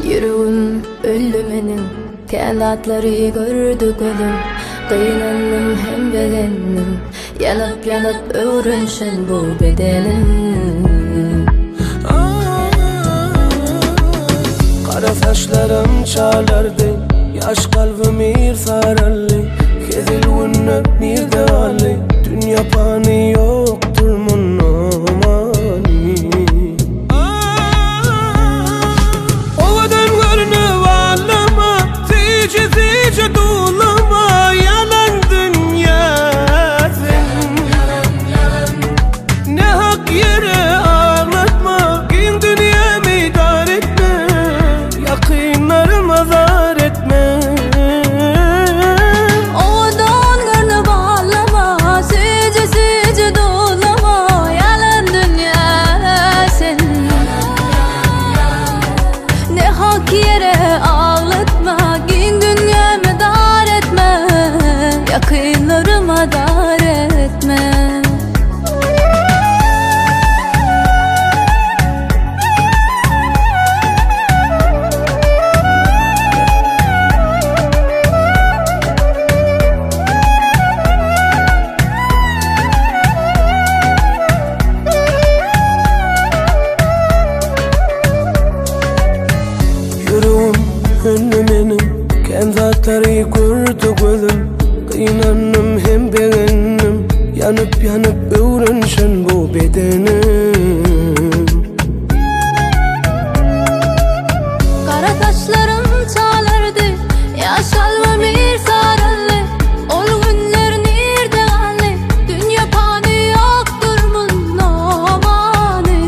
Yüreğim öldü menin, kanatları gördü gözüm. Kıynandım hem bedenim, yanıp yanıp öğrenşen bu bedenim. Kara saçlarım çalardı, yaş kalbim irfaralli. Kezil günler nirde ali, dünya pani yoktur munamani. Ovadan görünü vallama, zice dolama, yalan dünya sen. Ne hak yere ağlatma, gün dünyamı idare etme, yakınlarım azar etme. Ovadan görünü bağlama, zice dolama, yalan dünya sen. Ne hak yere ağlatma, gün dünyamı dar etme, yakınlarıma dar etme. Yüreğim önlü menin, kanatları gördü gözüm. Kıynandım hem beğendim, yanıp yanıp öğrenşen bu bedenim. Kara saçlarım çalardı, yaş kalbim irfaralli. Ol günler nirde galli, dünya pani yoktur munamani.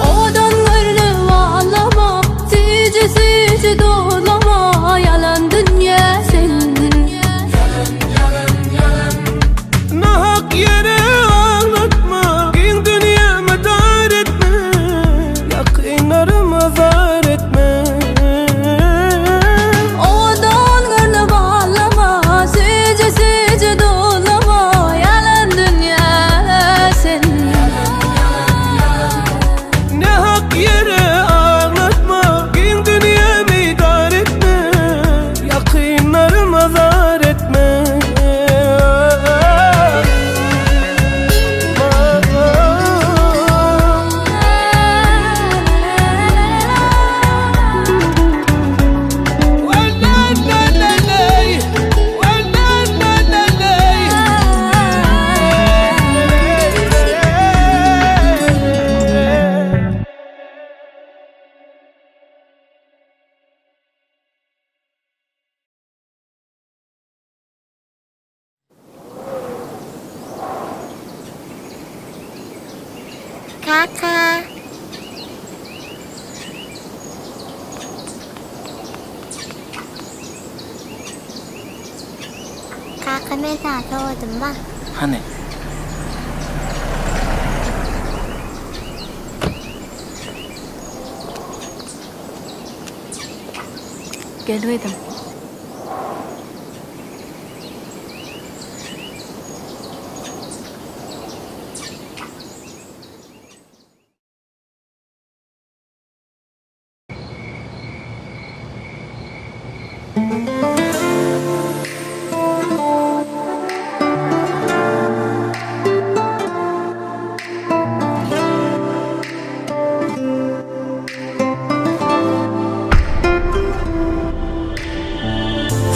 Odan görünü vallama, zice dolama, yalan dünya sen. Ne hak yere ağlatma, gün dünyamı dar etme, yakınlarım azar etme. Odan görünü vallama, zice dolama, yalan dünya sen. Ne hak yere ağlatma, gün dünyamı idare etme, yakınlarım azar etme. Kaka. Kaka men sana sordum bak. Hani? Gelmedim.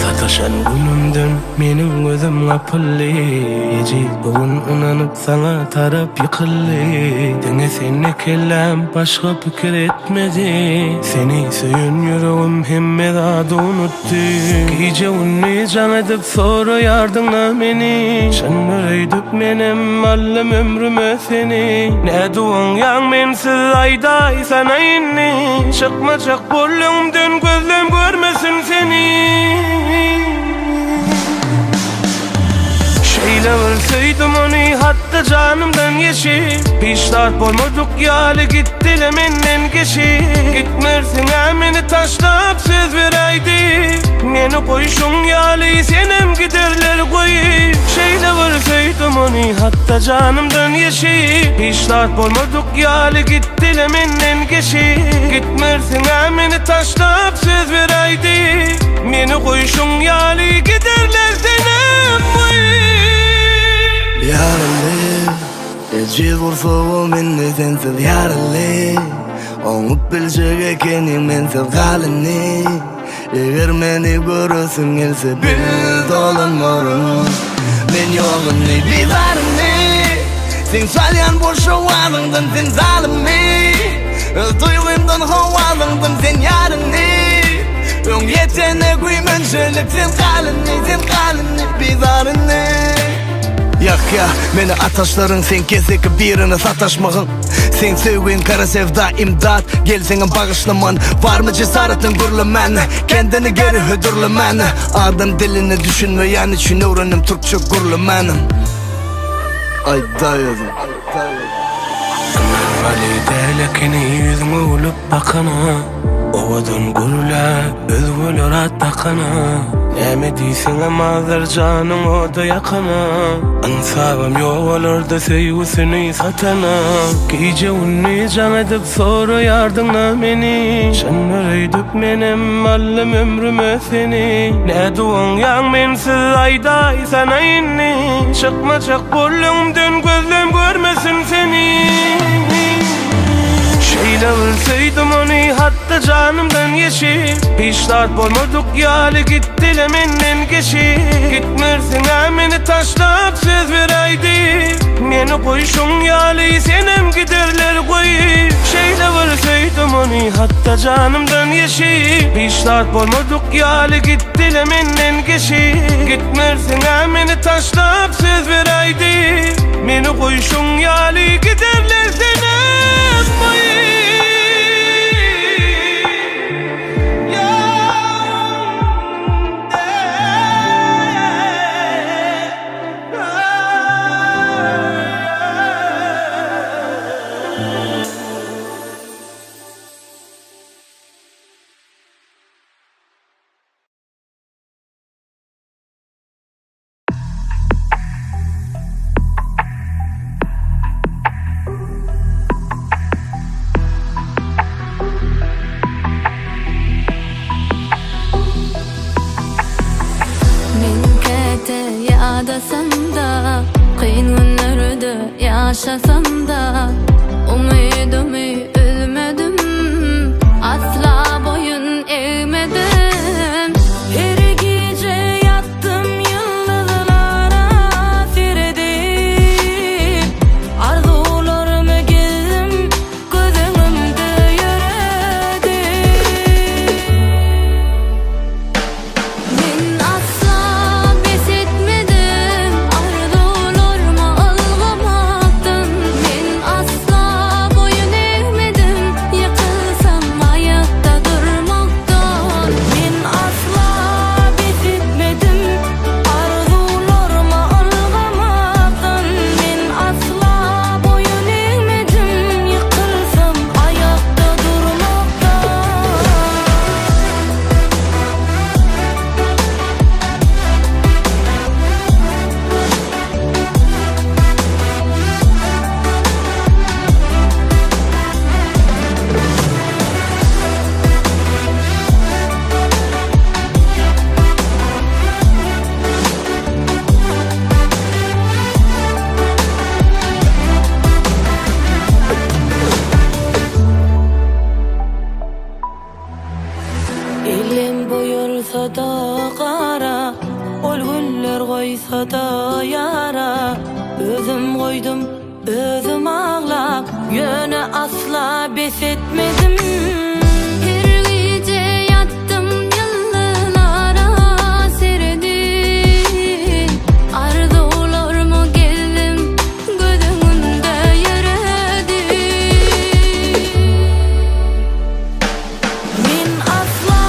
Sataşan günümden menin gözüm kapıllı. Eci bugün inanıp sana tarap yıkıllı. Dene seni kellem başka fikir etmedi. Seni söyün yüreğim hemmede unuttu. Gece unni can edip sonra yardımla beni. Sen öreydip menem allem ömrüme seni. Ne duan yan mensiz ayday sana inni. Çıkma çık bollumdan gözlem görmesin seni. Şeýle bir söýdüm onu hatta canımdan geçip Piştart bolmadık ýaly gitdile menden geçip Gitmersin meni taşlap söz beraydi Meni koýşuň ýaly senem giderler goýup Şeýle bir söýdüm onu hatta canımdan geçip Piştart bolmadık ýaly gitdile menden geçip Gitmersin meni taşlap söz beraydi Meni koýşuň ýaly giderler senem goýup Yaralı, eci vursa ol meni sensiz yaralı Oňup biljek ekenim mensiz galini Eger meni görösüň gelse bil dolanmarım Men ýoluny bizaryny Sen salyan boşa wadyňdan sen zalimi Duýgymdan hawalyňdan sen ýaryny Öň ýetene güýmençelik sen galini bizaryny Yak ya, meni ataşların sen keseki birini sataşmağın Sen söýgen kara sevda imdat Gel senin bağışlaman Var mı cesaretin gürlemen Kendini geri hödürlemen Adam dilini düşünmeyen için öğrenim Türkçe gürlemenim Ay dayıdım Ali derlekini yüzüme ulup bakana Ovadan gurula özgül ratakana Näme diýsen amazlar canım oda yakana Ansabam ýok olarda söýgüsini satana Gece unni can edip soraýardyňa meni Şanmöreýdip menem allym ömrüme seni Nä duwaň ýaň mensiz aýdaý sana inni Çykmaçak bolumdan gözlem görmesin seni Şeýle bir söýdüm onu hatta canımdan geçip Piştart bolmadyk ýaly gitdile menden geçip Gitmersin meni taşlap söz beraydi Meni koýşuň ýaly senem giderler goýup Şeýle bir söýdüm onu hatta canımdan geçip Piştart bolmadyk ýaly gitdile menden geçip Gitmersin meni taşlap söz beraydi Meni koýşuň ýaly giderler senem goýup Ýadasanda, kıyın günlerde yaşasanda Umidimi üzmedim, asla boyun eğmedim Her gece yattım yıldızlara seyredip Arzularımı gezdim, gözümde yöredim Men asla pes etmedim, arzularıma algamaktan Men asla boyun eğmedim, yıkılsam ayakta durmaktan Men asla pes etmedim, arzularıma algamaktan Men asla boyun eğmedim, yıkılsam ayakta durmaktan Elim boyulsa da kara, ol güller koysa da yara Özüm koydum, özüm ağlap, yöne asla pes etmedim Her gece yattım yıllara seyredip Arzularımı gezdim, gözümde yöredim Men asla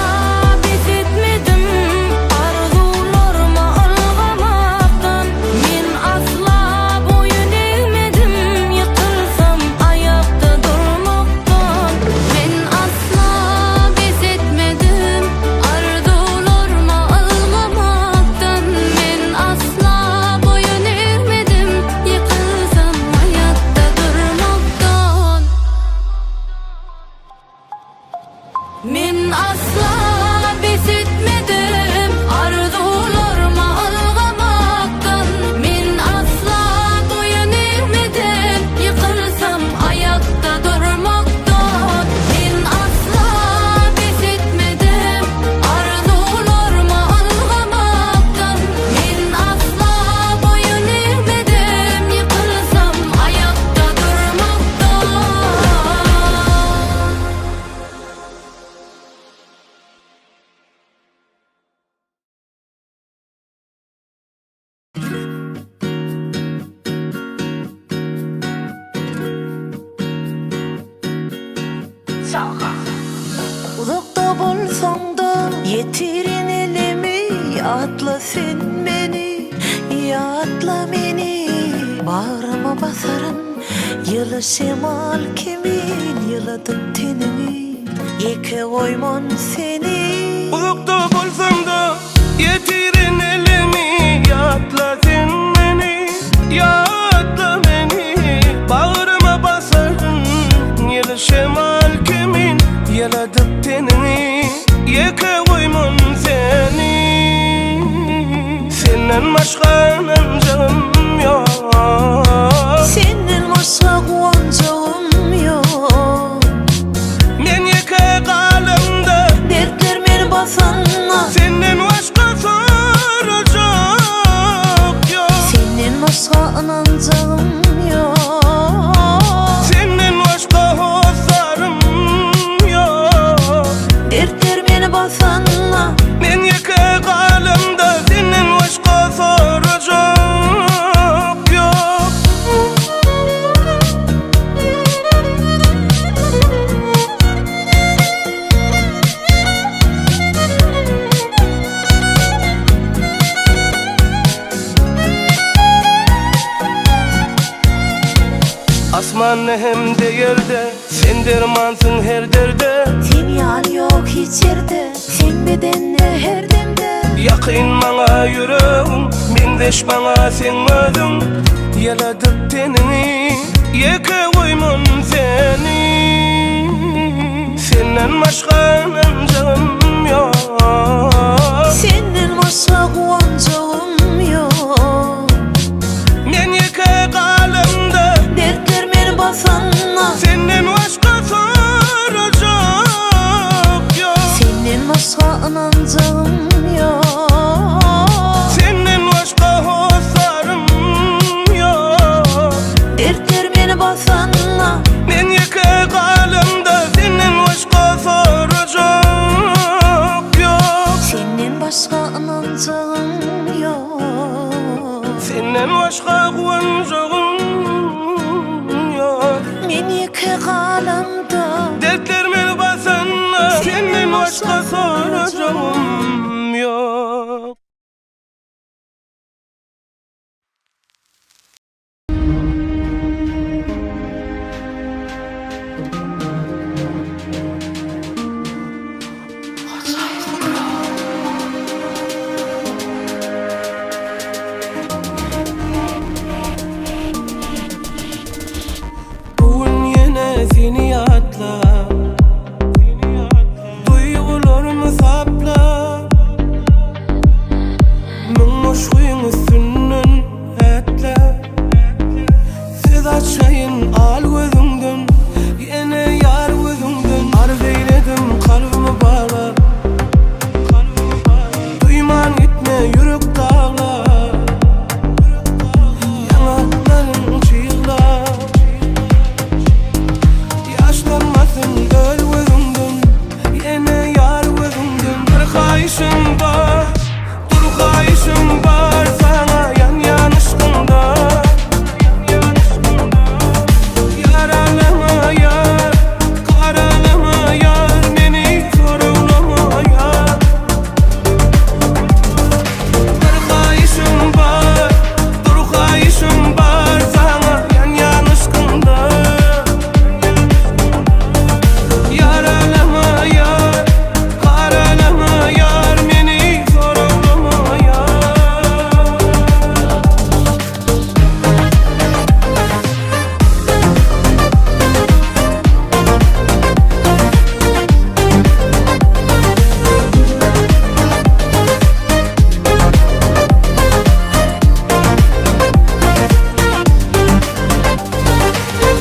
pes etmedim, arzularıma algamaktan Men Uzakta bolsaň da yetirin elimi, yatla sen meni, yatla meni. Bağrıma basarın yılı şemal kimin, yıladık tenini, yeke koymon seni. Uzakta bolsam da yetirin elimi, yatla sen meni, yatla meni. Bağrıma basarın yılı şemal kimin, yaladık tenini, yeke koymon seni. Senden başka nancağım yok, Senden başka kuancağım yok. men yeke kalımda Dertler meni basanna, senden başka soracak yok. senden başka anancağım yok. Senden başka hosarım yok. Dertler meni basanna, Men yeke kalımda senden başka soracak yok. Asman hem de yerde, sen dermansın her derde. sen yan yok hiç yerde, sen bedenle her demde. Yakın bana yüreğim, mendeş bana sen ödün. Yaladık tenini, yeke koymon seni. Senden başka nancağım yok, Senden başka kuancağım yok. men yeke kalımda Dertler meni basanna, senden başka soracak yok. senden başka anancağım yok. Senden başka hosarım yok. Dertler meni basanna, Men yeke kalımda senden başka soracak yok. senden başka anancağım yok. Senden başka kuancağım yok. Men yeke kalamda, Dertler beni basanla senden başka soracağım yok. Bugün yine seni atla, duygularımı sapla. Mümüş kuyun üstünden etla. Siz açayın al gözünden, yine yar gözünden. Arz eyledim kalbimi bağla, duyman gitme yürek dağla. Yanakların çığla, yaşlanmasın öl gözünden, yine yar gözünden. Bir kayışım var, dur kayışım var sana yan yanışkında. Yaralama yar, karalama yar, beni sorulama yar. Bir kayışım var, dur kayışım var sana yan yanışkında. Yaralama yar, karalama yar, beni sorulama yar.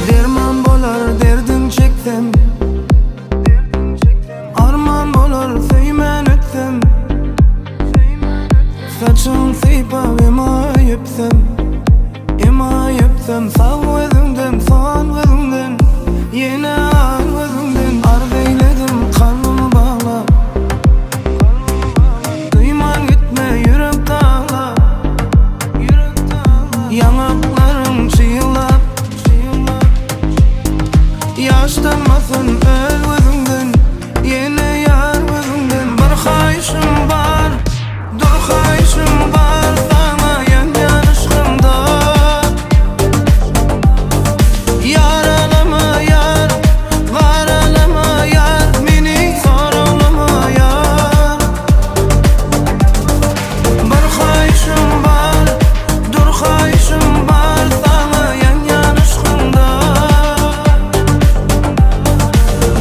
Derman bolar derdin çeksem, arman bolar söymen ötsem. Saçın sıypap ema yöpsem, sağ gözümden, sol gözümden, yine al gözümden. Arz eyledim kalbimi bağla, duyman gitme yürek dağla. Yanakların çığlap, yaşlanmasın öl gözüm. Yine yar gözümden bir kayışım var, dur kayışım var sana yan yanışkımda. Yaralama yar, karalama yar, meni sorulama yar. Bir kayışım var, dur kayışım var sana yan yanışkımda.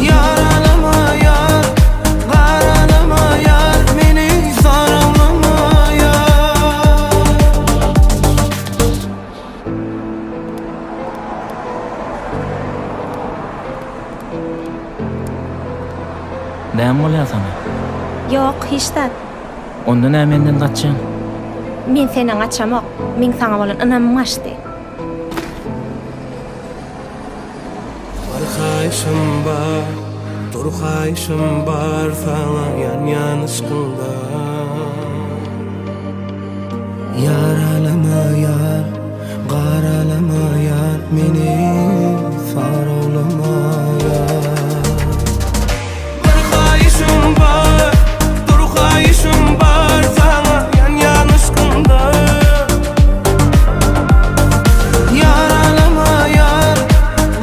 Yaralama yar, karalama yar, meni sorulama yar. Näme bolýar sana? Yok, hiç de. Onda näme menden gaçjaň? Men senden açamok. Men sana bolan ınamym açdy. Bir kayışım var, dur kayışım var sana yan yanışkımda. Yaralama yar, karalama yar, meni sarılama yar. Bir kayışım var, dur kayışım var sana yan yanışkımda. Yaralama yar,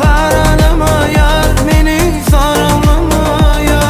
karalama yar, meni sarılama yar.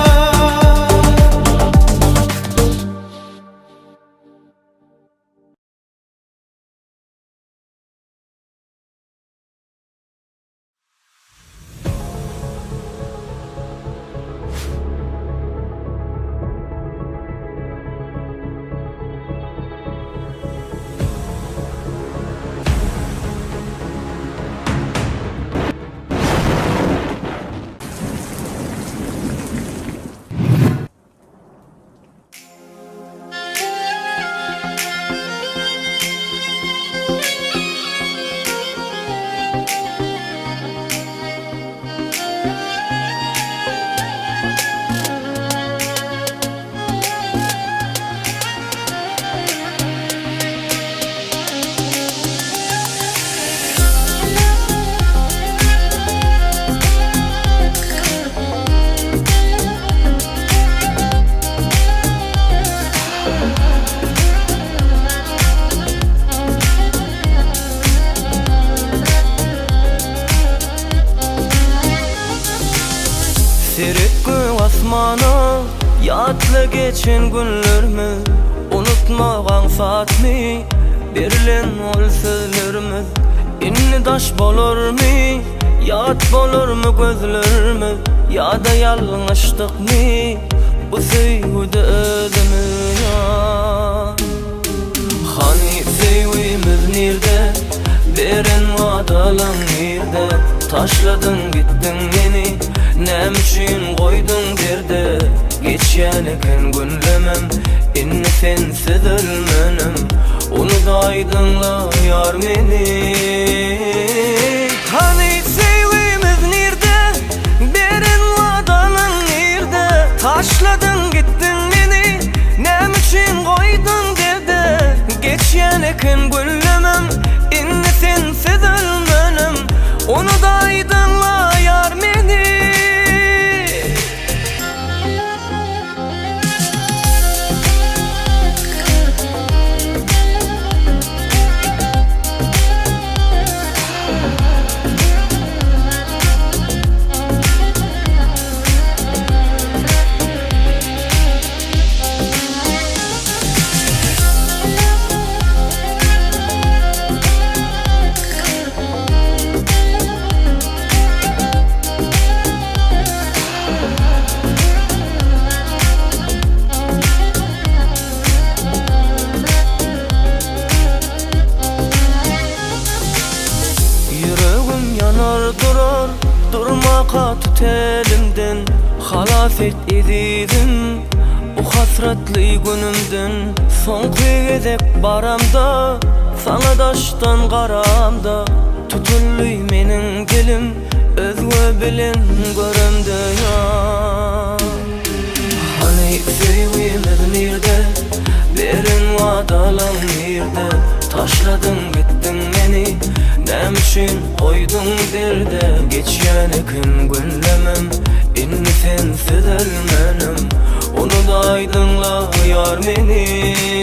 Sirik gün asmana yatla geçen günlerimiz, unutmagan saatmi birilen ol sözlerimiz. İnni daş bolur mi, yat bolur mu gözlerimiz, ya da yalnızlık mi bu sevgide özümüz ya. Hani sevgimiz nerede, derin vadalan nerede, taşladın gittin beni, nem için koydun derde. Geçen eken günlemem, inni sensiz ölmenim, onu da aydınla yar meni. Hani sevgimiz nerede, derin vadalan nerede, taşladın gittin beni, nem için koydun derde. Geçen eken günlemem, inni sensiz ölmenim, onu da aydınla yar meni. Durar, durmaka tut elimden, halas et edizim bu hasratli günümden. Soňky gezek baramda, sana daştan qaramda, tutully menin dilim, özgö bilen göremde ya. Hani sevgimiz nerede, derin vadalan nerede, taşladın gittin beni, nem için koydun derde. Geçen gün günlemem, inni sensiz ölmenim. Onu da aydınla yar meni.